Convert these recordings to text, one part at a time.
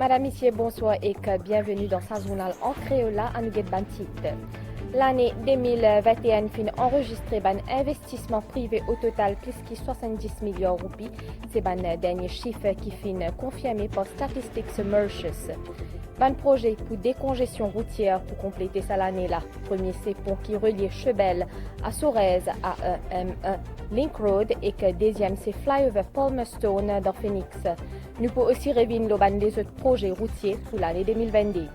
Madame, Monsieur, bonsoir et bienvenue dans sa journal en créole à Nougat Bantit. L'année 2021 fin enregistré un investissement privé au total plus que 70 millions de roupies. C'est un dernier chiffre qui fin confirmé par Statistics Mauritius. Un projet pour décongestion routière pour compléter ça l'année-là. Premier, c'est pont qui relie Chebel à Sorez à M1 Link Road et que deuxième, c'est flyover Palmerstone dans Phoenix. Nous pouvons aussi revenir les autres projets routiers pour l'année 2022.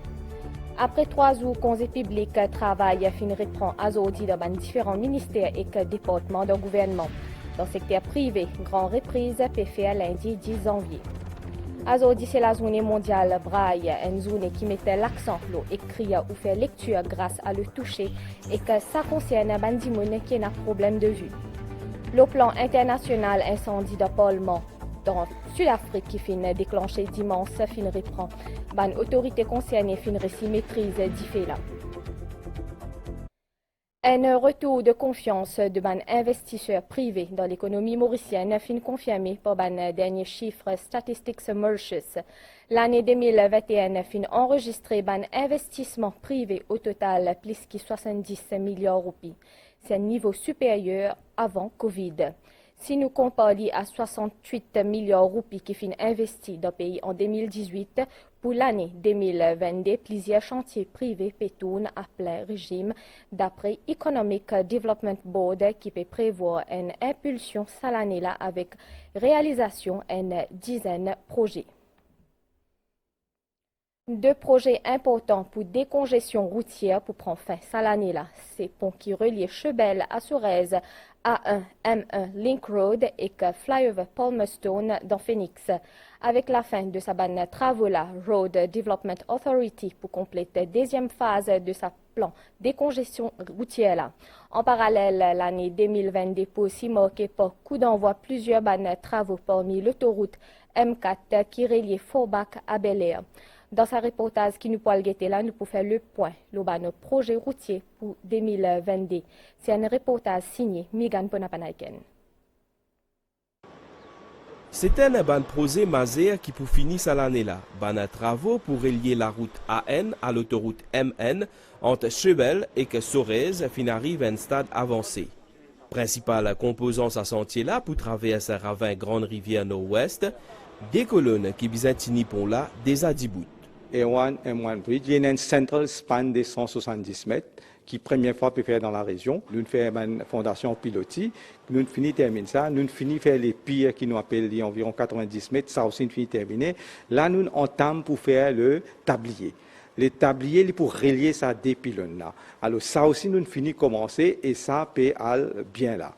Après 3 jours, conseil public travail fin reprend à Zodi dans différents ministères et départements de gouvernement. Dans le secteur privé, grande reprise peut faire lundi 10 janvier. Azodi, c'est la journée mondiale braille, une journée qui mettait l'accent sur écrire ou faire lecture grâce à le toucher et que ça concerne un bandimoun qui a un problème de vue. Le plan international incendie de Parlement dans Sud-Afrique qui finit déclenché dimanche fin reprend. Ban autorité concernée fin récit maîtrise d'y là. Un retour de confiance de ban investisseurs privés dans l'économie mauricienne fin confirmé par ban dernier chiffre Statistics Mauritius. L'année 2021 fin enregistré ban investissement privé au total plus que 70 millions de roupies. C'est un niveau supérieur avant Covid. Si nous comparons à 68 millions de roupies qui sont investis dans le pays en 2018, pour l'année 2022, plusieurs chantiers privés pétournent à plein régime d'après Economic Development Board qui peut prévoir une impulsion cette année-là avec réalisation d'une dizaine de projets. 2 projets importants pour décongestion routière pour prendre fin cette année-là. C'est pont qui relie Chebel à Sorez A1 M1 Link Road et que flyover Palmerstone dans Phoenix. Avec la fin de sa banne travaux-là, Road Development Authority pour compléter la deuxième phase de sa plan décongestion routière-là. En parallèle, l'année 2022 peut aussi marquer par coup d'envoi plusieurs bannes travaux parmi l'autoroute M4 qui relie Forbach à Bel-Air. Dans sa reportage qui nous parle là, nous pouvons faire le point sur nos projets routiers pour 2022. C'est un reportage signé Megan Ponapanaiken. C'est un ban projet majeur qui pour finir cette année-là. Ban travaux pour relier la route AN à l'autoroute MN entre Chebel et que Sorez fin arrive à un stade avancé. Principale composante à sentier-là pour traverser un ravin Grande Rivière Nord-Ouest, des colonnes qui byzantini pour là des adibouts. A1, M1 Bridge, il y a un central span de 170 mètres qui, première fois, peut faire dans la région. Nous faisons une fondation pilotis, nous finissons terminer ça, nous finissons faire les piers qui nous appellent environ 90 mètres, ça aussi nous finissons terminer. Là, nous entamons pour faire le tablier. Le tablier, pour relier ça à des pylônes-là. Alors, ça aussi, nous finissons commencer et ça peut aller bien là.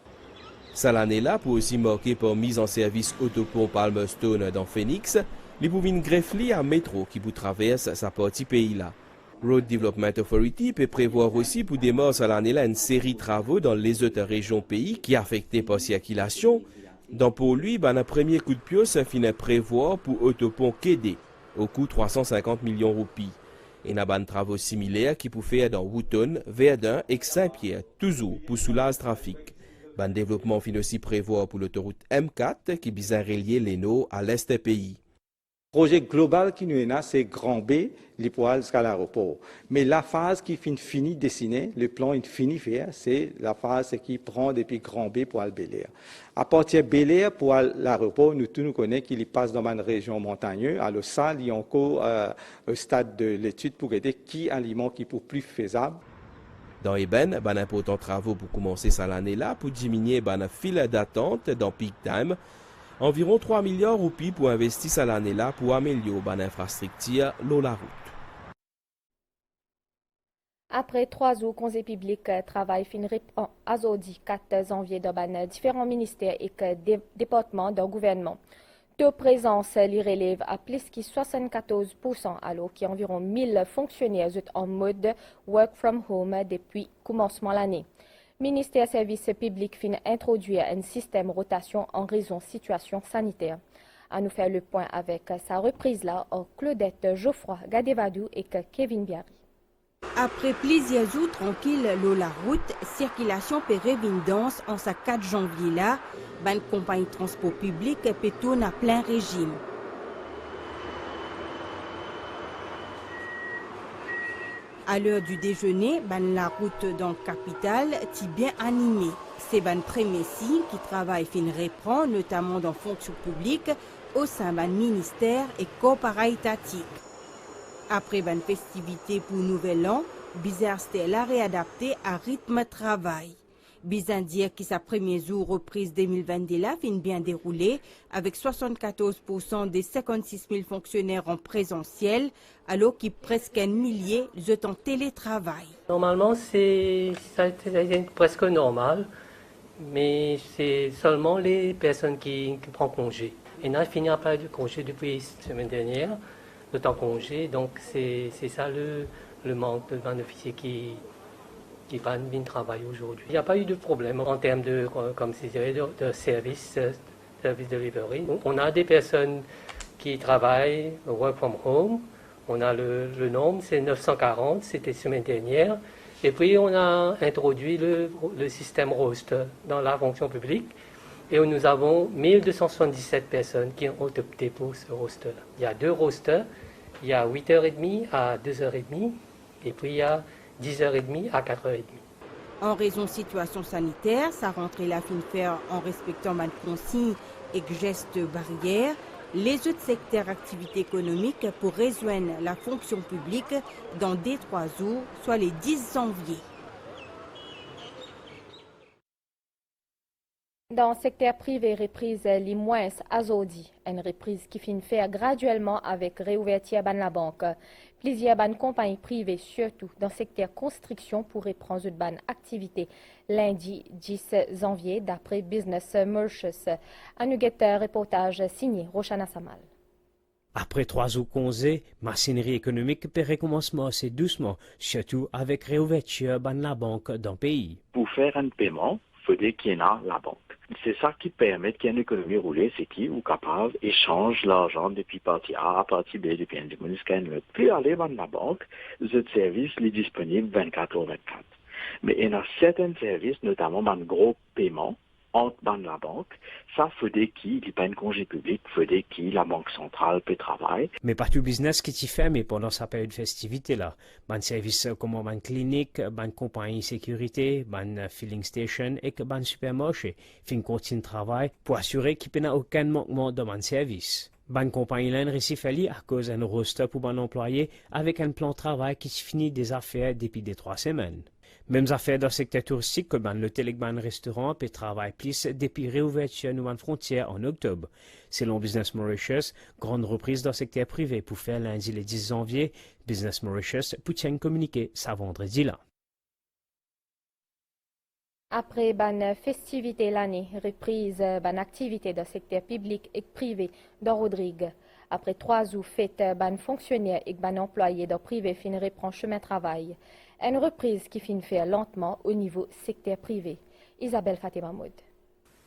Cette année-là, pour aussi marquer par mise en service autopont Palmerstone dans Phoenix, les bouvines greffées à métro qui vous traverse sa partie pays-là. Road Development Authority peut prévoir aussi pour démarrer cette année-là une série de travaux dans les autres régions pays qui affectent par circulation. Donc pour lui, un premier coup de pioche finit prévoir pour autopont Kédé, au coût 350 millions de roupies. Et n'a ban travaux similaires qui pour faire dans Wouton, Verdun et Saint-Pierre, toujours pour soulager le trafic. Ban développement finit aussi prévoir pour l'autoroute M4 qui vise à relier l'Eno à l'est du pays. Le projet global qui nous est là, c'est Grand B, les poils jusqu'à l'aéroport. Mais la phase qui finit dessinée, le plan est fini faire, c'est la phase qui prend depuis Grand B pour aller Bel-Air. À partir de Bel-Air pour l'aéroport, nous tous nous connaissons qu'il passe dans une région montagneuse. Alors ça, il y a encore un stade de l'étude pour aider qui aliment qui pour plus faisable. Dans Eben, importants travaux pour commencer cette année-là pour diminuer la file d'attente dans peak time. Environ 3 milliards de roupies pour investir cette année-là pour améliorer l'infrastructure sur la route. Après 3 jours, conseil public travail fin reprend à Zodi 4 janvier dans différents ministères et départements de gouvernement. Taux présence les relève à plus que 74%, alors qu'il y a environ 1000 fonctionnaires en mode work from home depuis le commencement de l'année. Ministère Services publics fin introduire un système rotation en raison de situation sanitaire. À nous faire le point avec sa reprise là, Claudette Geoffroy Gadevadou et Kevin Biari. Après plusieurs jours tranquilles sur la route, circulation peut revenir dense en sa 4 janvier là, ban compagnie transport public peut tourner à plein régime. À l'heure du déjeuner, la route dans la capitale est bien animée. C'est le premier signe qui travaille fin reprend, notamment dans la fonction publique, au sein du ministère et corps paraétatique. Après la festivité pour Nouvel An, Bizarre Stella réadapté à rythme de travail. Bizarre dire que sa premier jour reprise 2022 là fin bien déroulé avec 74% des 56 000 fonctionnaires en présentiel, alors qu'il presque un millier sont en télétravail. Normalement, ça a été presque normal, mais c'est seulement les personnes qui prennent congé. Et on a fini à parler de congé depuis la semaine dernière, le temps congé, donc c'est ça le manque de officiers qui viennent travailler aujourd'hui. Il n'y a pas eu de problème en termes de, comme je dirais, de service delivery. On a des personnes qui travaillent work from home. On a le nombre, c'est 940, c'était la semaine dernière. Et puis on a introduit le système roster dans la fonction publique. Et nous avons 1277 personnes qui ont opté pour ce roster. Il y a 2 rosters. Il y a 8h30 à 2h30. Et puis il y a 10h30 à 4h30. En raison de la situation sanitaire, sa rentrée la fin faire en respectant les consignes et gestes barrières, les autres secteurs d'activité économique pour rejoindre la fonction publique dans des 3 jours, soit les 10 janvier. Dans le secteur privé, reprise les moins azodi, une reprise qui finit faire graduellement avec réouverture de la banque. Plusieurs bonnes compagnies privées, surtout dans le secteur construction, pourraient prendre une bonne activité lundi 10 janvier d'après Business Mauritius. Un reportage signé Roshana Samal. Après 3 jours congés, machinerie économique peut recommencer assez doucement, surtout avec réouverture de la banque dans le pays. Pour faire un paiement, il faudrait qu'il y ait la banque. C'est ça qui permet qu'il y ait une économie roulée, c'est qui est capable d'échanger l'argent depuis partie A à partie B, depuis un démon jusqu'à un autre. Puis aller dans la banque, ce service est disponible 24h/24. Mais il y a certains services, notamment dans le gros paiement, dans la banque, ça faudrait qu'il n'y ait pas un congé public, faudrait que la banque centrale peut travailler. Mais pas tout business qui est fermé pendant sa période de festivité là. Ban services comme ban clinique, ban compagnie sécurité, ban filling station et ban supermarché fin continue de travail pour assurer qu'il n'y a aucun manquement de ban service. Ban compagnie là récif à cause d'un roster pour ban employé avec un plan de travail qui se finit des affaires depuis des 3 semaines. Mêmes affaires dans le secteur touristique que l'hôtel et le restaurant peut travailler plus depuis réouverture de frontières en octobre. Selon Business Mauritius, grande reprise dans le secteur privé pour faire lundi le 10 janvier. Business Mauritius peut communiquer ça vendredi là. Après ban festivité l'année, reprise ban activité dans le secteur public et privé dans Rodrigue. Après 3 jours faites ban fonctionnaires et ban employés dans privé fin reprend chemin de travail. Une reprise qui finit faire lentement au niveau secteur privé. Isabelle Fatima Maud.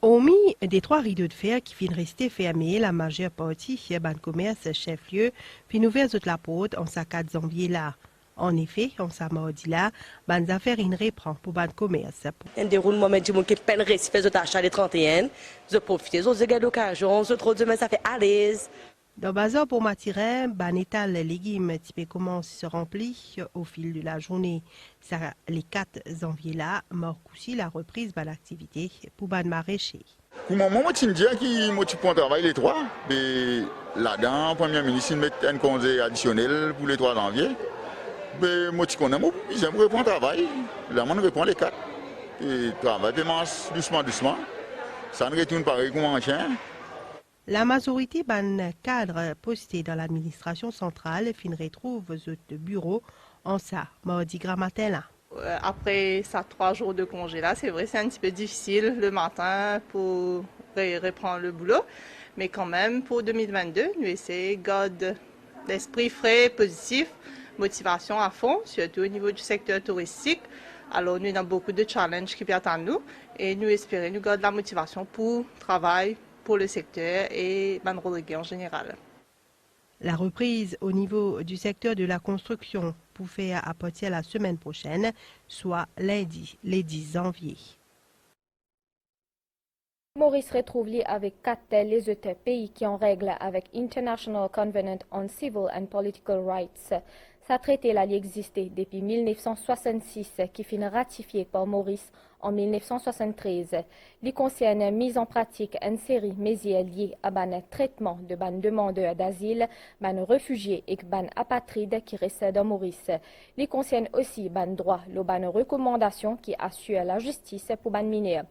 Hormis des 3 rideaux de fer qui finissent rester fermés, la majeure partie chez ban commerce chef-lieu finit ouvert toute la porte en sa 4 janvier là. En effet, on s'est mardi là, ban affaires in reprend pour ban commerce. Un déroulement mais du monde qui peine récit fait des achats les 31, je profite, je gagne l'occasion, je trouve demain ça fait à l'aise. Dans le bazar pour matière, ban étal légumes type commence à se remplir au fil de la journée. Ça, les 4 janvier là, marque aussi la reprise de l'activité pour ban maraîcher. Moi, je dis qui motive pour travailler les 3. Mais là-dedans, Premier ministre met un congé additionnel pour les 3 janvier. Mais moi, je connais, j'aimerais reprendre le travail. Là, on reprend les 4. Et travail commence doucement. Ça ne retourne pas comme un chien. La majorité ban cadre posté dans l'administration centrale fin retrouve ce bureau en ça, mardi matin là. Après ça 3 jours de congé là, c'est vrai c'est un petit peu difficile le matin pour reprendre le boulot, mais quand même pour 2022, nous essayons de garder l'esprit frais, positif, motivation à fond, surtout au niveau du secteur touristique. Alors nous avons beaucoup de challenges qui attendent nous et nous espérons nous garder la motivation pour travailler pour le secteur et Ban Rodrigue en général. La reprise au niveau du secteur de la construction pour faire à partir la semaine prochaine, soit lundi, le 10 janvier. Maurice retrouve lié avec 4 les autres pays qui ont règle avec International Covenant on Civil and Political Rights. Sa traité-là existait depuis 1966, qui fut ratifié par Maurice en 1973. Il concerne mise en pratique une série de mesures liées à ban traitement de ban demandeurs d'asile, ban réfugiés et ban apatrides qui restent dans Maurice. Il concerne aussi ban droit, le ban recommandation qui assure la justice pour ban mineurs.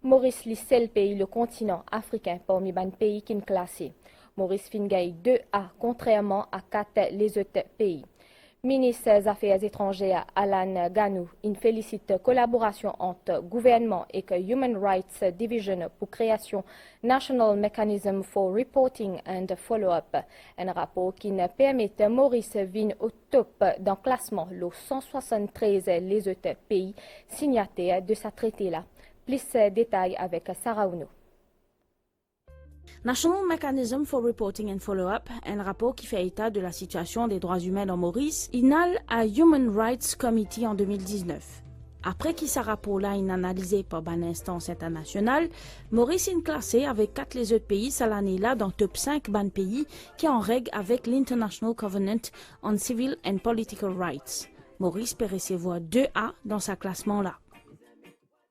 Maurice est le seul pays le continent africain parmi ban pays qui est classé. Maurice fingaille 2A contrairement à 4 les autres pays. Ministre des Affaires étrangères Alan Ganou félicite collaboration entre gouvernement et Human Rights Division pour création National Mechanism for Reporting and Follow-up, un rapport qui permet Maurice vin au top dans le classement le 173 les autres pays signataires de ce traité-là. Plus de détails avec Sarah Ouno. National Mechanism for Reporting and Follow-up, un rapport qui fait état de la situation des droits humains en Maurice, inale à Human Rights Committee en 2019. Après que ce rapport-là est analysé par une instance internationale, Maurice est classé avec 4 les autres pays cette année-là dans le top 5 ban pays qui est en règle avec l'International Covenant on Civil and Political Rights. Maurice peut recevoir 2A dans ce classement-là.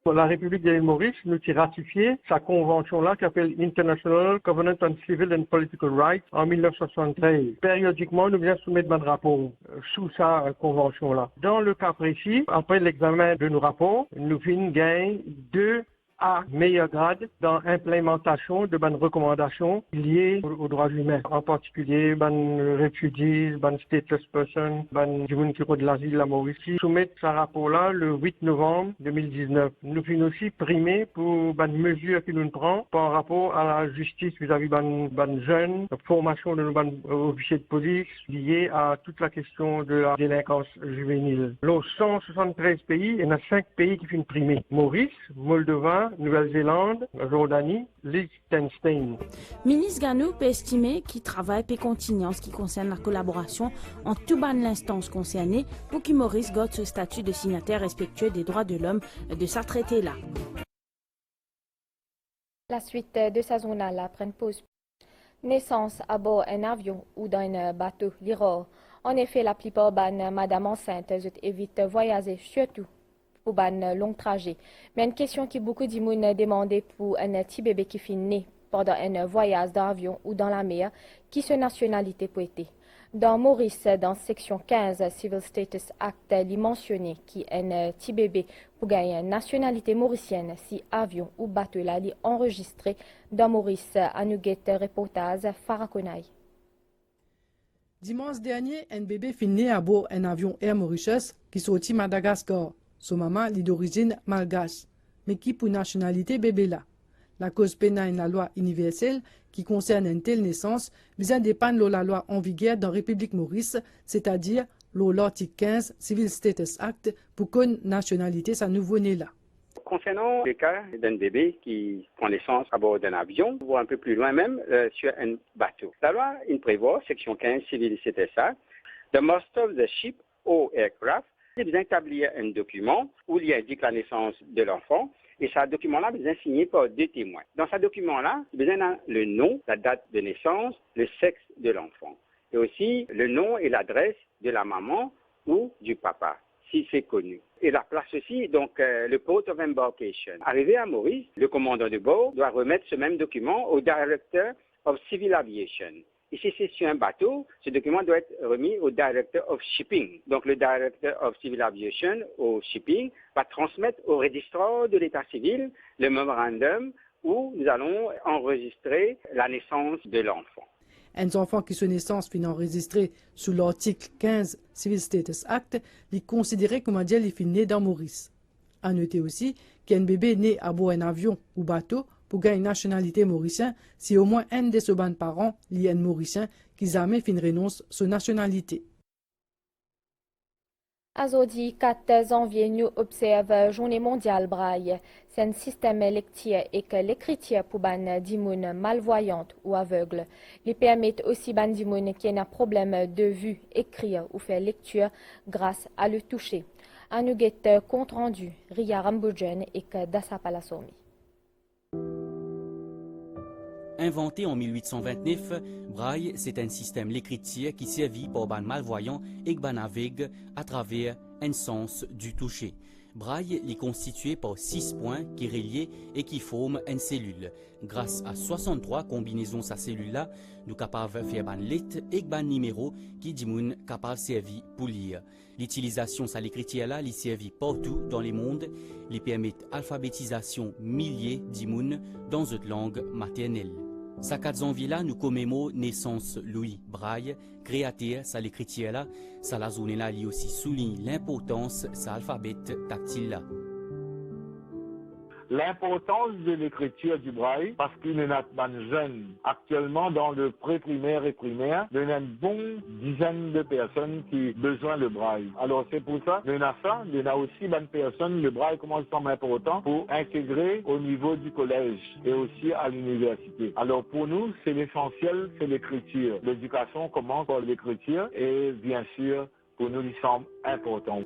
La République de l'île Maurice nous a ratifié sa convention-là qui s'appelle International Covenant on Civil and Political Rights en 1973. Périodiquement, nous venons soumettre un rapport sous sa convention-là. Dans le cas précis, après l'examen de nos rapports, nous finissons gagner 2 à meilleur grade dans l'implémentation de bonnes recommandations liées aux droits humains, en particulier bonnes réfugiés, bonnes stateless persons, bonnes gens qui ont de l'asile à Maurice. Soumettre ce rapport-là le 8 novembre 2019. Nous finissons aussi primés pour bonnes mesures que nous prenons par rapport à la justice vis-à-vis bonnes jeunes, la formation de nos bonnes officiers de police liés à toute la question de la délinquance juvénile. Dans 173 pays, il y en a 5 pays qui finissent primés. Maurice, Moldova, Nouvelle-Zélande, Jordanie, Liechtenstein. Ministre Ganou peut estimer qu'il travaille et continue en ce qui concerne la collaboration entre toutes les instances concernées pour que Maurice garde ce statut de signataire respectueux des droits de l'homme de sa traité-là. La suite de sa zone-là après une pause. Naissance à bord d'un avion ou d'un bateau, l'IROR. En effet, la plupart des madame enceintes évitent de voyager, surtout pour un long trajet. Mais une question qui beaucoup de monde demandé pour un petit bébé qui finit né pendant un voyage d'avion ou dans la mer, qui se nationalité peut être. Dans Maurice, dans section 15 Civil Status Act, il mentionné qui un petit bébé pour gagner une nationalité mauricienne si avion ou bateau là est enregistré dans Maurice. À nous reportage Farakonai. Dimanche dernier, un bébé finit né à bord d'un avion Air Mauritius qui sortit Madagascar. Son maman est d'origine malgache, mais qui pour nationalité bébé là. La cause pénale est la loi universelle qui concerne une telle naissance, vient dépendre de la loi en vigueur dans la République Maurice, c'est-à-dire l'article 15 Civil Status Act pour qu'une nationalité sa nouveau-né là. Concernant le cas d'un bébé qui prend naissance à bord d'un avion, ou un peu plus loin même, sur un bateau. La loi prévoit, section 15 Civil Status Act, the master of the ship or aircraft il besoin d'établir un document où il indique la naissance de l'enfant et ce document-là besoin signé par 2 témoins. Dans ce document-là, il besoin le nom, la date de naissance, le sexe de l'enfant et aussi le nom et l'adresse de la maman ou du papa, si c'est connu. Et la place aussi, donc le port of embarkation. Arrivé à Maurice, le commandant de bord doit remettre ce même document au Director of Civil Aviation. Et si c'est sur un bateau, ce document doit être remis au Director of Shipping. Donc le Director of Civil Aviation au Shipping va transmettre au registrar de l'État civil le memorandum où nous allons enregistrer la naissance de l'enfant. Un enfant qui son naissance finit enregistré sous l'article 15 Civil Status Act est considéré comme un dia il finit né dans Maurice. À noter aussi qu'un bébé né à bord d'un avion ou bateau pour gagner une nationalité mauricienne si au moins un de ses parents est un mauricien qui jamais fin renonce sa nationalité. Azodi 4 janvier, nous observe Journée mondiale braille. C'est un système lecture et que l'écriture pour ban dimoun malvoyante ou aveugle. Il permet aussi ban dimoun qui a un problème de vue, écrire ou faire lecture grâce à le toucher. À nous compte rendu, Ria Ramboudjen et que Dassa Palasomi. Inventé en 1829, braille, c'est un système d'écriture qui servit pour les malvoyants et les aveugles à travers un sens du toucher. Braille est constitué par 6 points qui relient et qui forment une cellule. Grâce à 63 combinaisons de sa cellule-là, nous sommes capables de faire des lettres et des numéros qui sont capables de servir pour lire. L'utilisation de l'écriture-là est servie partout dans le monde, lui permet l'alphabétisation milliers de gens dans une langue maternelle. Sa 4 janvier-là, nous commémorons naissance Louis Braille, créateur de l'écriture-là. Ça la zone-là lui aussi souligne l'importance de l'alphabet tactile-là. L'importance de l'écriture du braille, parce qu'il y a des jeunes actuellement dans le pré-primaire et primaire, il y a une bonne dizaine de personnes qui ont besoin de braille. Alors c'est pour ça, il y a aussi des personnes, le braille commence à être important pour intégrer au niveau du collège et aussi à l'université. Alors pour nous, c'est l'essentiel, c'est l'écriture. L'éducation commence par l'écriture et bien sûr, pour nous, il semble important.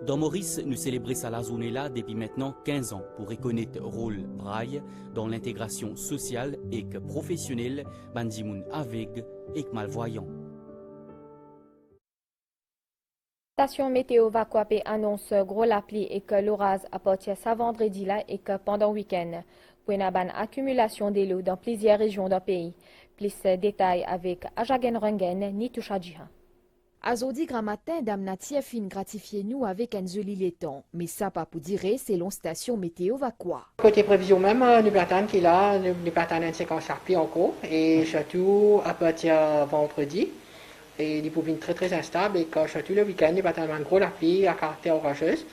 Dans Maurice, nous célébrons ça la zone-là depuis maintenant 15 ans pour reconnaître le rôle braille dans l'intégration sociale et professionnelle bandimoun aveugles et malvoyants. La station météo Vacuapé annonce gros la pluie et que l'orage à partir de vendredi là et que pendant le week-end. Pour une accumulation de l'eau dans plusieurs régions du pays. Plus de détails avec Ajagen Rengen ni Touchadjiha. Azodi gramatin damnatia fin gratifier nous avec un joli laiton, mais ça pas pour dire selon station météo Vacua. Côté prévision même, nous battons qui là, nous battons une séquence à pluie encore et surtout à partir de vendredi. Et il peut être très très instable et quand surtout le week-end, nous battons un gros la pluie à caractère orageuse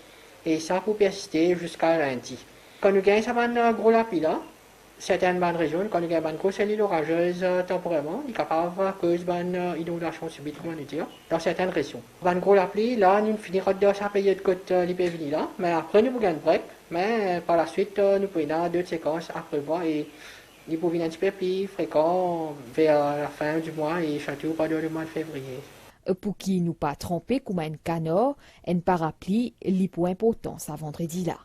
et ça peut persister jusqu'à lundi. Quand nous gagnons ça un gros la pluie là, certaines bonnes régions, quand nous avons une grosse cellule orageuse temporairement, il est capable de causer une inondation subite, comment dire, dans certaines régions. Une grosse pluie, là, nous finirons de sa période de côte l'hypervenie là, mais après nous avons un break, mais par la suite, nous pouvons deux séquences à prévoir et il peut venir un petit peu plus fréquent vers la fin du mois et surtout pendant le mois de février. Pour qui nous pas tromper comme un canard, un parapluie, l'hypo important, ça vendredi là.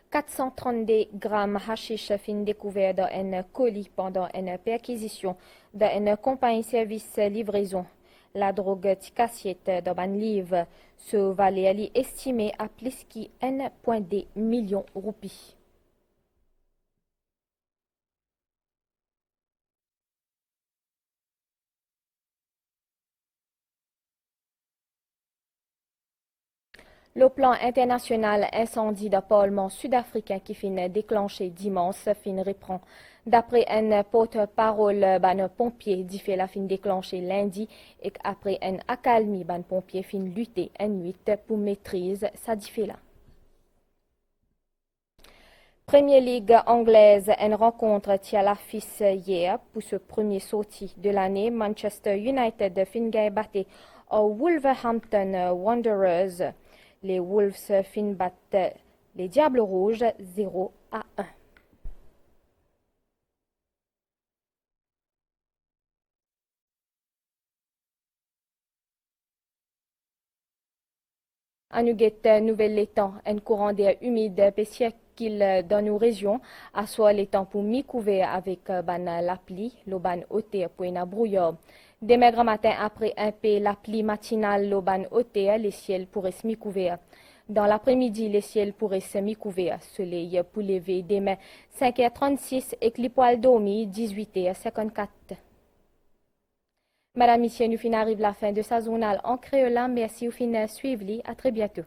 432 grammes hashish fin découvert dans un colis pendant une perquisition dans une compagnie service livraison. La drogue ticassiette dans un livre se valait estimée à plus que 1,2 million de roupies. Le plan international incendie de Parlement sud-africain qui finit déclenché dimanche fin reprend. D'après un porte-parole, ban pompier dit fait la fin déclenché lundi et après un accalmie, ban pompier fin lutter une nuit pour maîtrise sa là. Premier Ligue anglaise, une rencontre tient l'affiche hier pour ce premier sortie de l'année. Manchester United fin batté au Wolverhampton Wanderers. Les Wolves fin battent les Diables Rouges 0-1. En nouvelle l'étang, un courant d'air humide pessier qu'il dans nos régions, assoit l'étang pour mi-couvert avec la pluie, le ban ôté pour une brouillard. Demain grand matin, après un peu la pluie matinale, le ban ôté, les ciels pourraient se mi-couvert. Dans l'après-midi, les ciels pourraient se mi-couvert. Soleil pour lever demain 5h36 et clipoil dormi 18h54. Madame, Monsieur, nous arrive la fin de sa journal en créolant. Merci au fin suivre. À très bientôt.